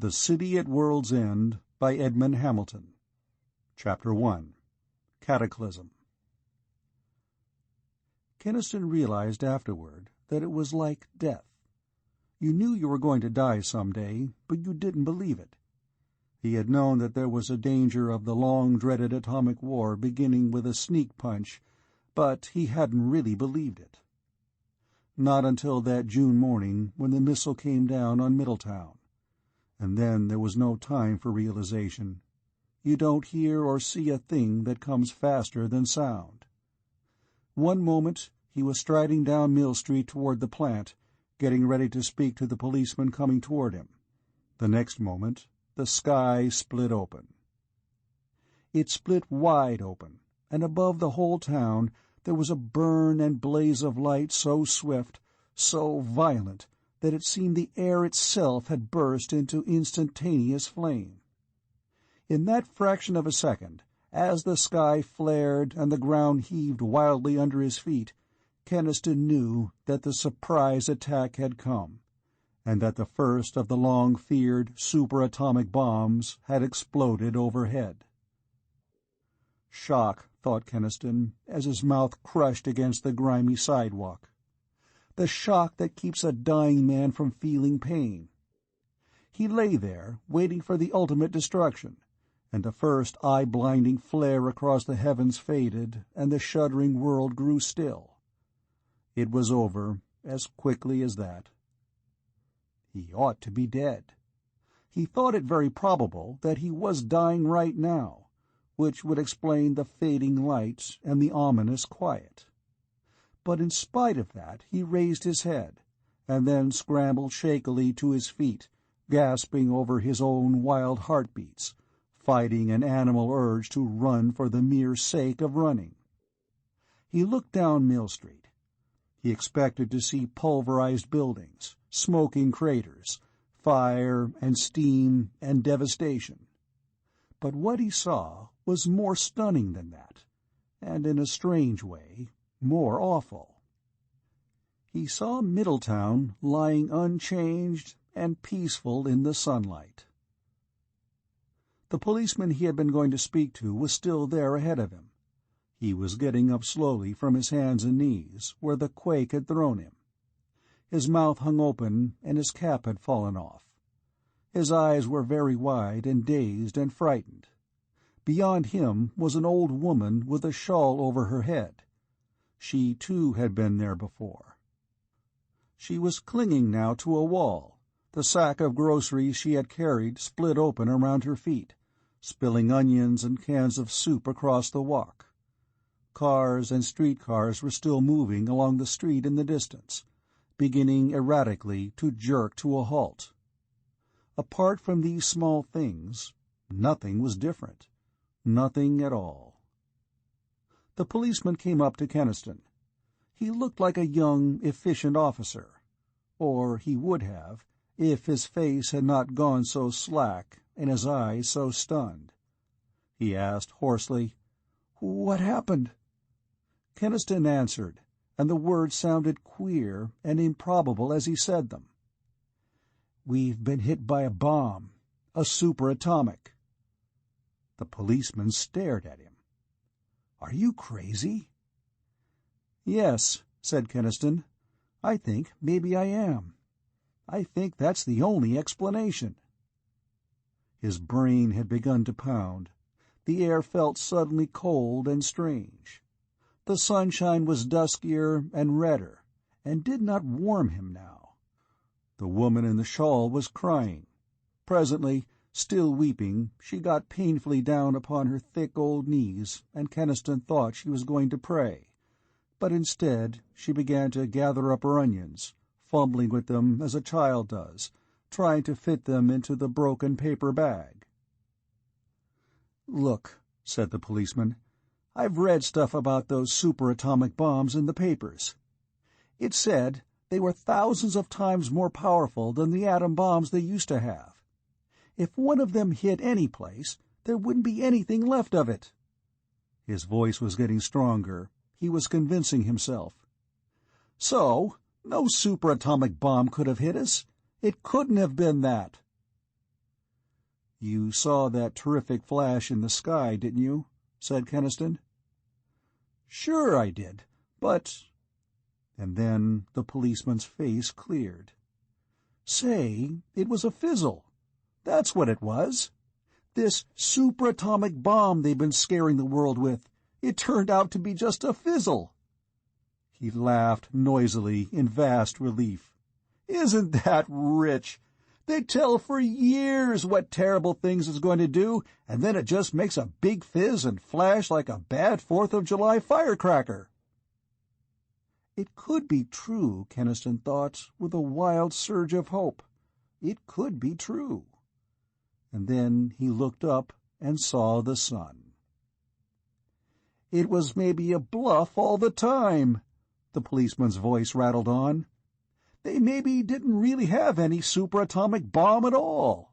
The City at World's End by Edmond Hamilton. Chapter 1. Cataclysm. Keniston realized afterward that it was like death. You knew you were going to die someday, but you didn't believe it. He had known that there was a danger of the long-dreaded atomic war beginning with a sneak punch, but he hadn't really believed it. Not until that June morning when the missile came down on Middletown. And then there was no time for realization. You don't hear or see a thing that comes faster than sound. One moment he was striding down Mill Street toward the plant, getting ready to speak to the policeman coming toward him. The next moment the sky split open. It split wide open, and above the whole town there was a burn and blaze of light so swift, so violent, that it seemed the air itself had burst into instantaneous flame. In that fraction of a second, as the sky flared and the ground heaved wildly under his feet, Keniston knew that the surprise attack had come, and that the first of the long-feared superatomic bombs had exploded overhead. Shock, thought Keniston, as his mouth crushed against the grimy sidewalk. The shock that keeps a dying man from feeling pain. He lay there, waiting for the ultimate destruction, and the first eye-blinding flare across the heavens faded, and the shuddering world grew still. It was over as quickly as that. He ought to be dead. He thought it very probable that he was dying right now, which would explain the fading light and the ominous quiet. But in spite of that he raised his head, and then scrambled shakily to his feet, gasping over his own wild heartbeats, fighting an animal urge to run for the mere sake of running. He looked down Mill Street. He expected to see pulverized buildings, smoking craters, fire and steam and devastation. But what he saw was more stunning than that, and in a strange way, more awful. He saw Middletown lying unchanged and peaceful in the sunlight. The policeman he had been going to speak to was still there ahead of him. He was getting up slowly from his hands and knees, where the quake had thrown him. His mouth hung open and his cap had fallen off. His eyes were very wide and dazed and frightened. Beyond him was an old woman with a shawl over her head. She, too, had been there before. She was clinging now to a wall, the sack of groceries she had carried split open around her feet, spilling onions and cans of soup across the walk. Cars and streetcars were still moving along the street in the distance, beginning erratically to jerk to a halt. Apart from these small things, nothing was different. Nothing at all. The policeman came up to Keniston. He looked like a young, efficient officer. Or he would have, if his face had not gone so slack and his eyes so stunned. He asked hoarsely, "What happened?" Keniston answered, and the words sounded queer and improbable as he said them. "We've been hit by a bomb. A superatomic." The policeman stared at him. "Are you crazy?" "Yes," said Keniston. "I think maybe I am. I think that's the only explanation." His brain had begun to pound. The air felt suddenly cold and strange. The sunshine was duskier and redder, and did not warm him now. The woman in the shawl was crying. Presently, still weeping, she got painfully down upon her thick old knees, and Keniston thought she was going to pray. But instead she began to gather up her onions, fumbling with them as a child does, trying to fit them into the broken paper bag. "Look," said the policeman, "I've read stuff about those superatomic bombs in the papers. It said they were thousands of times more powerful than the atom bombs they used to have. If one of them hit any place, there wouldn't be anything left of it." His voice was getting stronger. He was convincing himself. "So, no superatomic bomb could have hit us. It couldn't have been that." "You saw that terrific flash in the sky, didn't you?" said Keniston. "Sure I did, but—" And then the policeman's face cleared. "Say, it was a fizzle. That's what it was. This superatomic bomb they've been scaring the world with, it turned out to be just a fizzle." He laughed noisily in vast relief. "Isn't that rich? They tell for years what terrible things it's going to do, and then it just makes a big fizz and flash like a bad 4th of July firecracker." It could be true, Keniston thought, with a wild surge of hope. It could be true. And then he looked up and saw the sun. "It was maybe a bluff all the time," the policeman's voice rattled on. "They maybe didn't really have any superatomic bomb at all."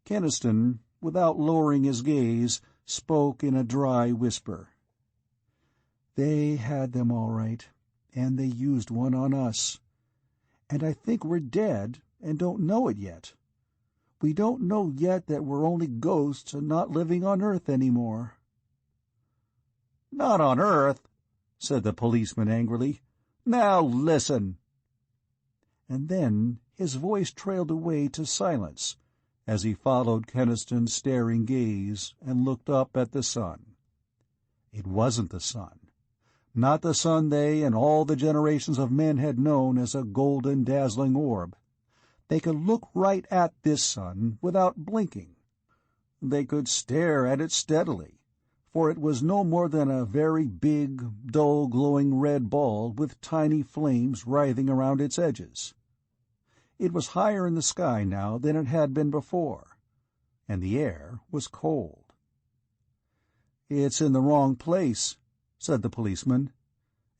Keniston, without lowering his gaze, spoke in a dry whisper. "They had them all right, and they used one on us. And I think we're dead and don't know it yet. We don't know yet that we're only ghosts and not living on Earth anymore." "Not on Earth," said the policeman angrily. "Now listen." And then his voice trailed away to silence as he followed Keniston's staring gaze and looked up at the sun. It wasn't the sun. Not the sun they and all the generations of men had known as a golden, dazzling orb. They could look right at this sun without blinking. They could stare at it steadily, for it was no more than a very big, dull, glowing red ball with tiny flames writhing around its edges. It was higher in the sky now than it had been before, and the air was cold. "It's in the wrong place," said the policeman,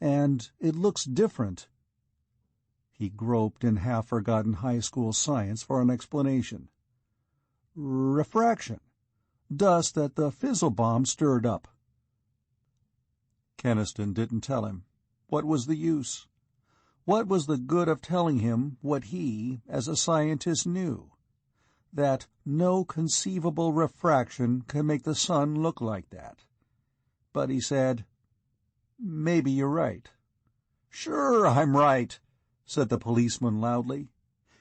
"and it looks different." He groped in half-forgotten high school science for an explanation. "Refraction. Dust that the fizzle bomb stirred up." Keniston didn't tell him. What was the use? What was the good of telling him what he, as a scientist, knew? That no conceivable refraction can make the sun look like that. But he said, "Maybe you're right." "Sure I'm right," said the policeman loudly.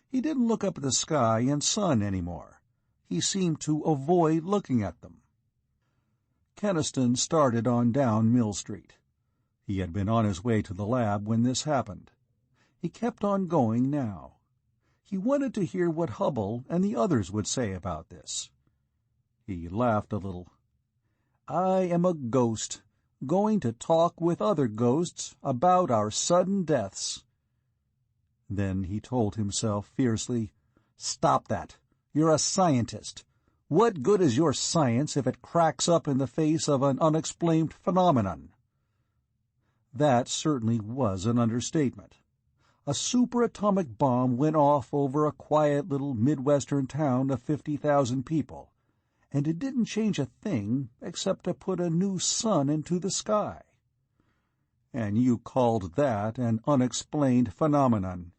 He didn't look up at the sky and sun anymore. He seemed to avoid looking at them. Keniston started on down Mill Street. He had been on his way to the lab when this happened. He kept on going now. He wanted to hear what Hubble and the others would say about this. He laughed a little. "I am a ghost, going to talk with other ghosts about our sudden deaths." Then he told himself fiercely, "Stop that. You're a scientist. What good is your science if it cracks up in the face of an unexplained phenomenon?" That certainly was an understatement. A superatomic bomb went off over a quiet little Midwestern town of 50,000 people, and it didn't change a thing except to put a new sun into the sky. And you called that an unexplained phenomenon.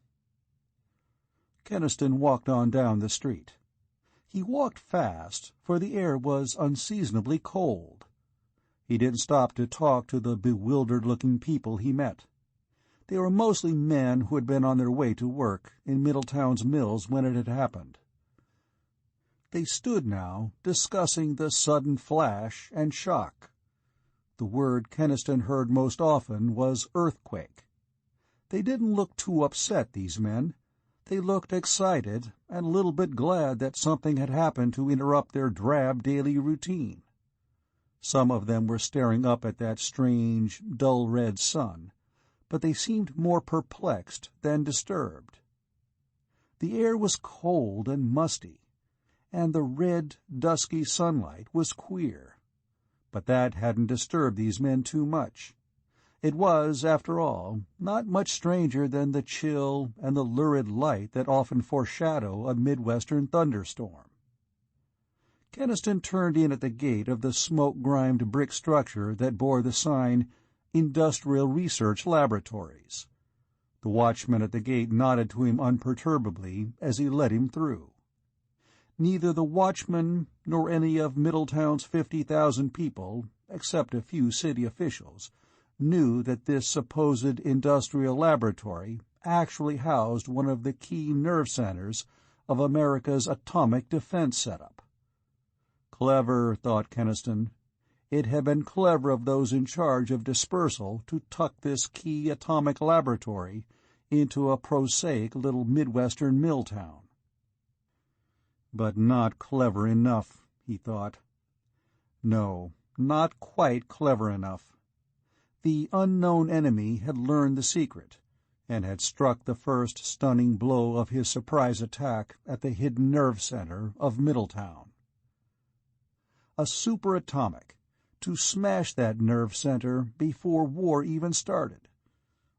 Keniston walked on down the street. He walked fast, for the air was unseasonably cold. He didn't stop to talk to the bewildered-looking people he met. They were mostly men who had been on their way to work in Middletown's mills when it had happened. They stood now, discussing the sudden flash and shock. The word Keniston heard most often was earthquake. They didn't look too upset, these men. They looked excited and a little bit glad that something had happened to interrupt their drab daily routine. Some of them were staring up at that strange, dull red sun, but they seemed more perplexed than disturbed. The air was cold and musty, and the red, dusky sunlight was queer. But that hadn't disturbed these men too much. It was, after all, not much stranger than the chill and the lurid light that often foreshadow a Midwestern thunderstorm. Keniston turned in at the gate of the smoke-grimed brick structure that bore the sign, Industrial Research Laboratories. The watchman at the gate nodded to him imperturbably as he let him through. Neither the watchman nor any of Middletown's 50,000 people, except a few city officials, knew that this supposed industrial laboratory actually housed one of the key nerve centers of America's atomic defense setup. Clever, thought Keniston. It had been clever of those in charge of dispersal to tuck this key atomic laboratory into a prosaic little Midwestern mill town. But not clever enough, he thought. No, not quite clever enough. The unknown enemy had learned the secret, and had struck the first stunning blow of his surprise attack at the hidden nerve center of Middletown. A superatomic, to smash that nerve center before war even started.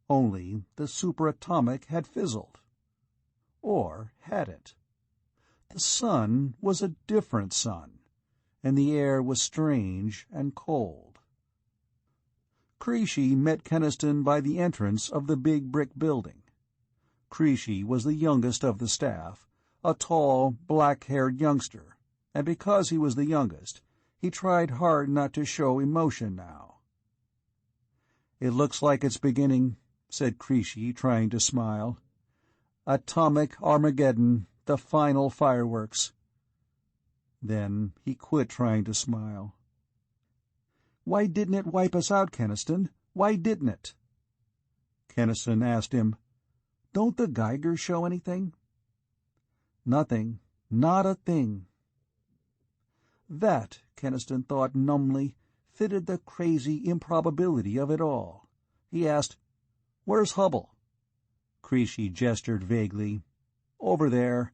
Only the superatomic had fizzled. Or had it? The sun was a different sun, and the air was strange and cold. Creasy met Keniston by the entrance of the big brick building. Creasy was the youngest of the staff, a tall, black-haired youngster, and because he was the youngest, he tried hard not to show emotion now. "It looks like it's beginning," said Creasy, trying to smile. "Atomic Armageddon, the final fireworks." Then he quit trying to smile. "Why didn't it wipe us out, Keniston? Why didn't it?" Keniston asked him, "Don't the Geigers show anything?" "Nothing. Not a thing." That, Keniston thought numbly, fitted the crazy improbability of it all. He asked, "Where's Hubble?" Creasy gestured vaguely. "Over there.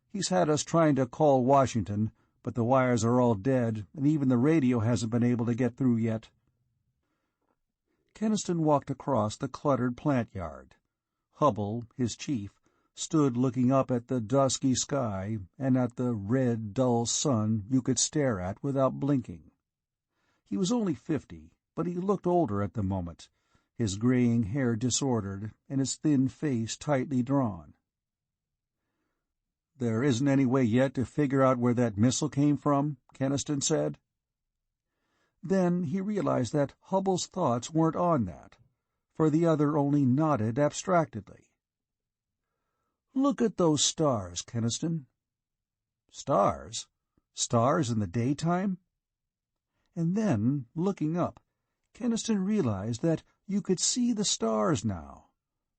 He's had us trying to call Washington, but the wires are all dead, and even the radio hasn't been able to get through yet." Keniston walked across the cluttered plant yard. Hubble, his chief, stood looking up at the dusky sky and at the red, dull sun you could stare at without blinking. He was only 50, but he looked older at the moment, his graying hair disordered and his thin face tightly drawn. "There isn't any way yet to figure out where that missile came from," Keniston said. Then he realized that Hubble's thoughts weren't on that, for the other only nodded abstractedly. "Look at those stars, Keniston." "Stars? Stars in the daytime?" And then, looking up, Keniston realized that you could see the stars now.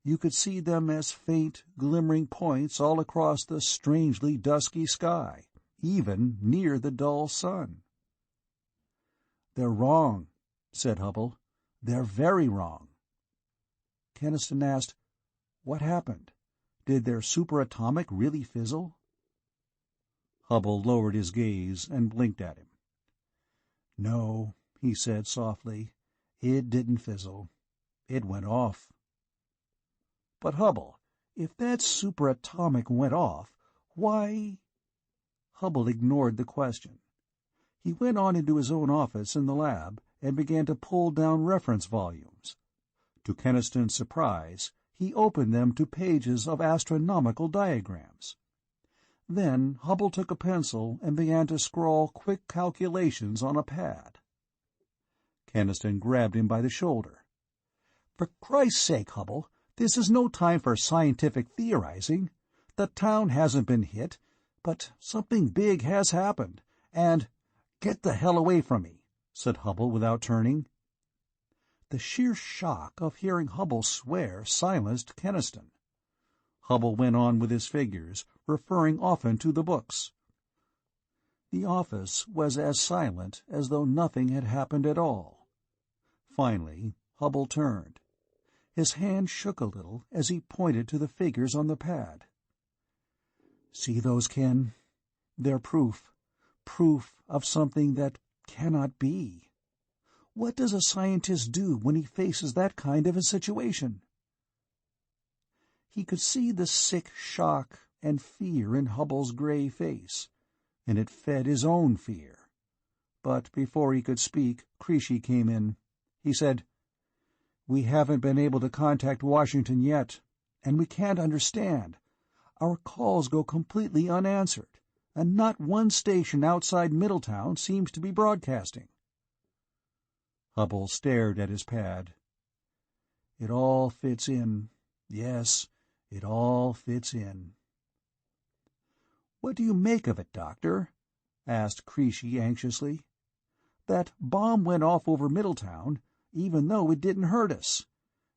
You could see them as faint, glimmering points all across the strangely dusky sky, even near the dull sun. "They're wrong," said Hubble. "They're very wrong." Keniston asked, "What happened? Did their superatomic really fizzle?" Hubble lowered his gaze and blinked at him. "No," he said softly, "it didn't fizzle. It went off." "But Hubble, if that superatomic went off, why—" Hubble ignored the question. He went on into his own office in the lab and began to pull down reference volumes. To Keniston's surprise, he opened them to pages of astronomical diagrams. Then Hubble took a pencil and began to scrawl quick calculations on a pad. Keniston grabbed him by the shoulder. "For Christ's sake, Hubble, this is no time for scientific theorizing. The town hasn't been hit, but something big has happened, and—" "Get the hell away from me," said Hubble without turning. The sheer shock of hearing Hubble swear silenced Keniston. Hubble went on with his figures, referring often to the books. The office was as silent as though nothing had happened at all. Finally, Hubble turned. His hand shook a little as he pointed to the figures on the pad. "See those, Ken? They're proof of something that cannot be. What does a scientist do when he faces that kind of a situation?" He could see the sick shock and fear in Hubble's gray face, and it fed his own fear. But before he could speak, Creasy came in. He said, "We haven't been able to contact Washington yet, and we can't understand. Our calls go completely unanswered. and not one station outside Middletown seems to be broadcasting." Hubble stared at his pad. "It all fits in. Yes, it all fits in." "What do you make of it, Doctor?" asked Creasy anxiously. "That bomb went off over Middletown, even though it didn't hurt us.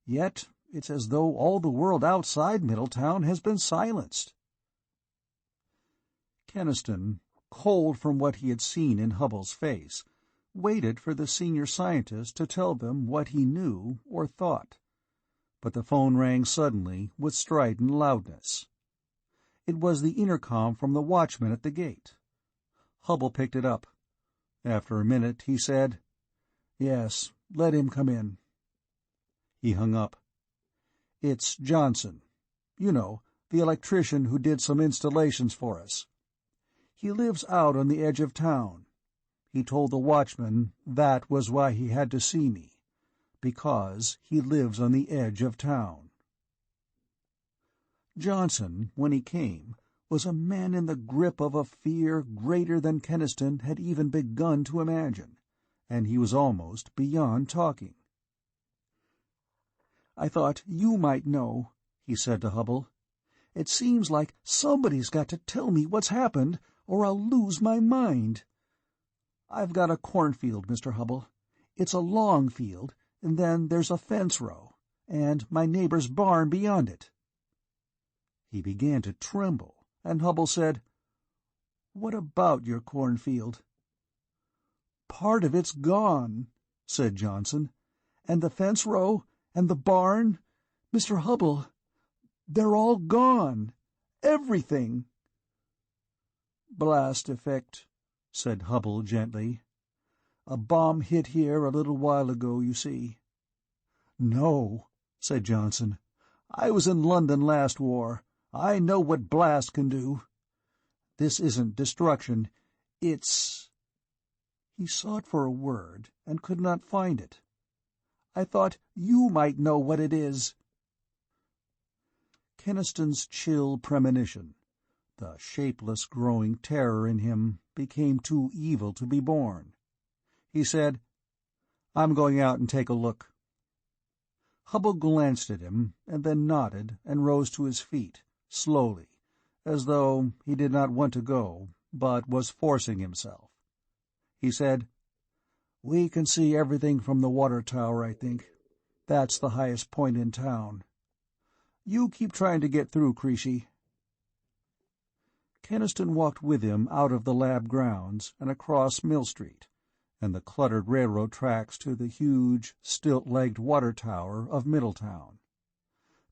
Yet it's as though all the world outside Middletown has been silenced." Keniston, cold from what he had seen in Hubble's face, waited for the senior scientist to tell them what he knew or thought. But the phone rang suddenly with strident loudness. It was the intercom from the watchman at the gate. Hubble picked it up. After a minute he said, "Yes, let him come in." He hung up. "It's Johnson. You know, the electrician who did some installations for us. He lives out on the edge of town. He told the watchman that was why he had to see me, because he lives on the edge of town." Johnson, when he came, was a man in the grip of a fear greater than Keniston had even begun to imagine, and he was almost beyond talking. "I thought you might know," he said to Hubble. "It seems like somebody's got to tell me what's happened, or I'll lose my mind. I've got a cornfield, Mr. Hubble. It's a long field, and then there's a fence row, and my neighbor's barn beyond it." He began to tremble, and Hubble said, "What about your cornfield?" "Part of it's gone," said Johnson. "And the fence row, and the barn, Mr. Hubble, they're all gone. Everything." "Blast effect," said Hubble gently. "A bomb hit here a little while ago, you see." "No," said Johnson. "I was in London last war. I know what blast can do. This isn't destruction. It's—" He sought for a word and could not find it. "I thought you might know what it is." Keniston's chill premonition, the shapeless growing terror in him, became too evil to be borne. He said, "I'm going out and take a look." Hubble glanced at him, and then nodded and rose to his feet, slowly, as though he did not want to go, but was forcing himself. He said, "We can see everything from the water tower, I think. That's the highest point in town. You keep trying to get through, Creasy." Keniston walked with him out of the lab grounds and across Mill Street, and the cluttered railroad tracks to the huge, stilt-legged water tower of Middletown.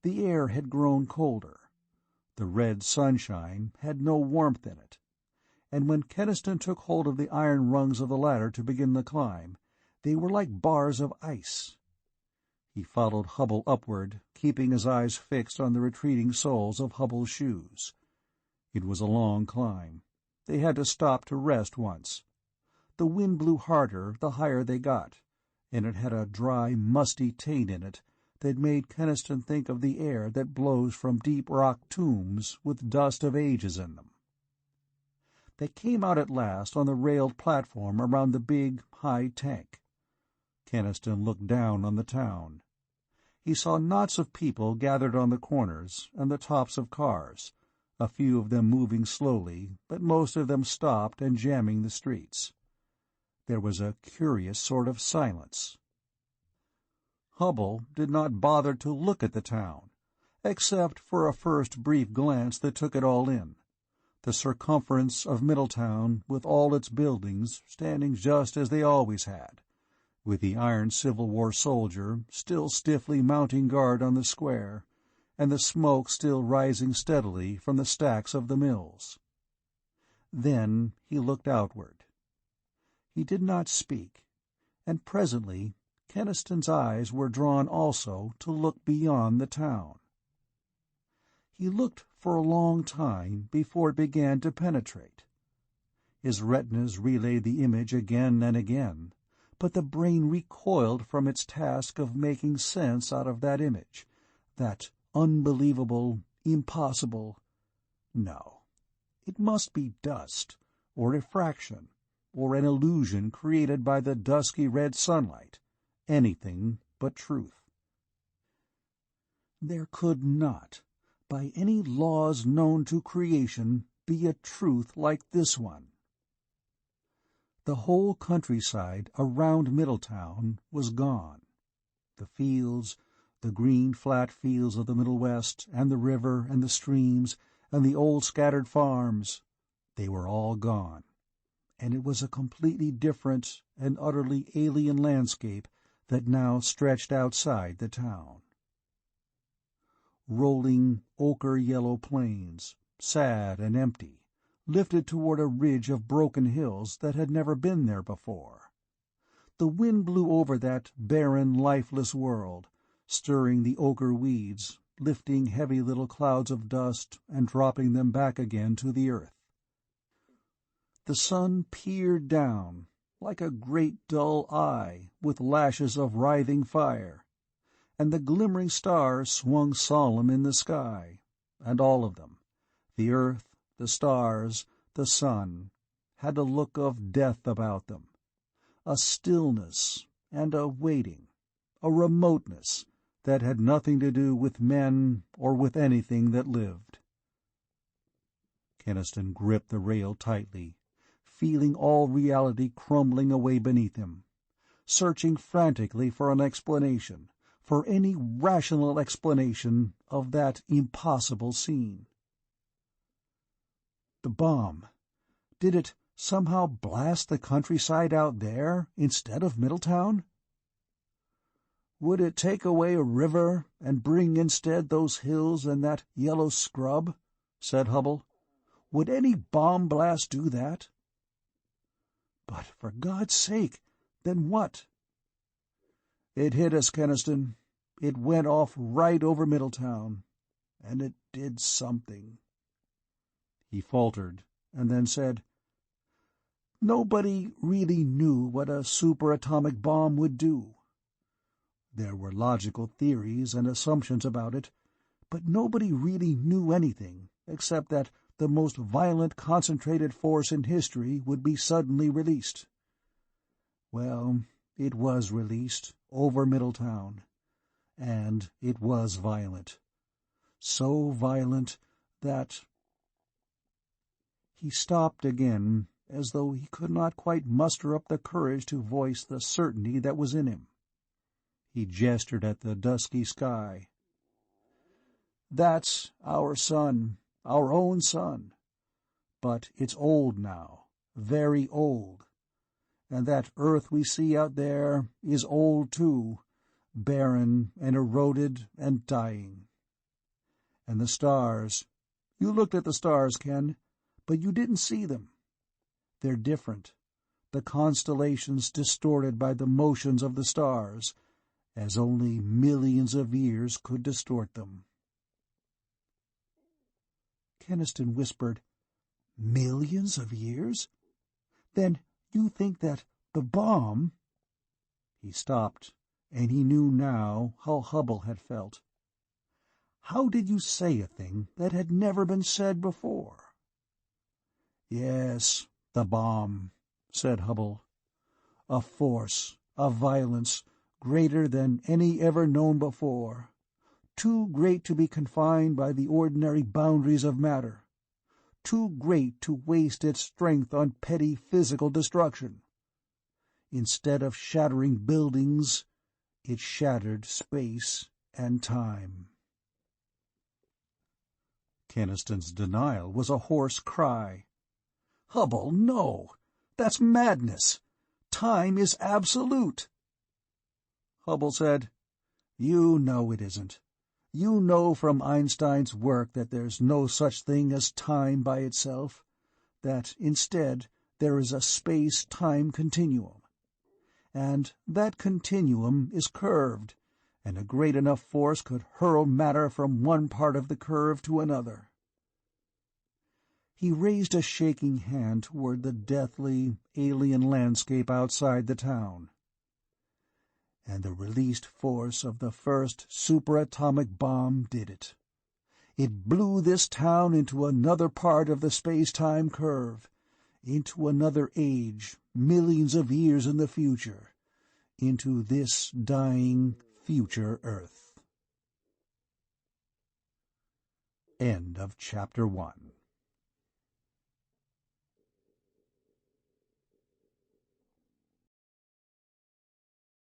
The air had grown colder. The red sunshine had no warmth in it, and when Keniston took hold of the iron rungs of the ladder to begin the climb, they were like bars of ice. He followed Hubble upward, keeping his eyes fixed on the retreating soles of Hubble's shoes. It was a long climb. They had to stop to rest once. The wind blew harder the higher they got, and it had a dry, musty taint in it that made Keniston think of the air that blows from deep rock tombs with dust of ages in them. They came out at last on the railed platform around the big, high tank. Keniston looked down on the town. He saw knots of people gathered on the corners and the tops of cars, a few of them moving slowly, but most of them stopped and jamming the streets. There was a curious sort of silence. Hubble did not bother to look at the town, except for a first brief glance that took it all in. The circumference of Middletown, with all its buildings standing just as they always had, with the iron Civil War soldier still stiffly mounting guard on the square, and the smoke still rising steadily from the stacks of the mills. Then he looked outward. He did not speak, and presently Keniston's eyes were drawn also to look beyond the town. He looked for a long time before it began to penetrate. His retinas relayed the image again and again, but the brain recoiled from its task of making sense out of that image, that unbelievable, impossible— No, It must be dust, or refraction, or an illusion created by the dusky red sunlight. Anything but truth. There could not, by any laws known to creation, be a truth like this one. The whole countryside around Middletown was gone. The fields, the green flat fields of the Middle West, and the river, and the streams, and the old scattered farms, they were all gone, and it was a completely different and utterly alien landscape that now stretched outside the town. Rolling ochre-yellow plains, sad and empty, lifted toward a ridge of broken hills that had never been there before. The wind blew over that barren, lifeless world, stirring the ochre weeds, lifting heavy little clouds of dust and dropping them back again to the earth. The sun peered down, like a great dull eye with lashes of writhing fire, and the glimmering stars swung solemn in the sky, and all of them, the earth, the stars, the sun, had a look of death about them, a stillness and a waiting, a remoteness that had nothing to do with men or with anything that lived. Keniston gripped the rail tightly, feeling all reality crumbling away beneath him, searching frantically for an explanation, for any rational explanation of that impossible scene. The bomb. Did it somehow blast the countryside out there instead of Middletown? Would it take away a river and bring instead those hills and that yellow scrub? Said Hubble. Would any bomb blast do that? But for God's sake, then what? It hit us, Keniston. It went off right over Middletown, and it did something. He faltered, and then said, Nobody really knew what a superatomic bomb would do. There were logical theories and assumptions about it, but nobody really knew anything except that the most violent concentrated force in history would be suddenly released. Well, it was released over Middletown, and it was violent. So violent that... He stopped again, as though he could not quite muster up the courage to voice the certainty that was in him. He gestured at the dusky sky. That's our sun, our own sun. But it's old now, very old. And that earth we see out there is old too, barren and eroded and dying. And the stars. You looked at the stars, Ken, but you didn't see them. They're different, the constellations distorted by the motions of the stars, as only millions of years could distort them. Keniston whispered, Millions of years? Then you think that the bomb— He stopped, and he knew now how Hubble had felt. How did you say a thing that had never been said before? Yes, the bomb, said Hubble. A force, a violence, greater than any ever known before, too great to be confined by the ordinary boundaries of matter, too great to waste its strength on petty physical destruction. Instead of shattering buildings, it shattered space and time. Keniston's denial was a hoarse cry. Hubble, no! That's madness! Time is absolute! Hubble said, You know it isn't. You know from Einstein's work that there's no such thing as time by itself, that instead there is a space-time continuum. And that continuum is curved, and a great enough force could hurl matter from one part of the curve to another. He raised a shaking hand toward the deathly, alien landscape outside the town. And the released force of the first superatomic bomb did it. It blew this town into another part of the space-time curve, into another age, millions of years in the future, into this dying future Earth. End of Chapter 1.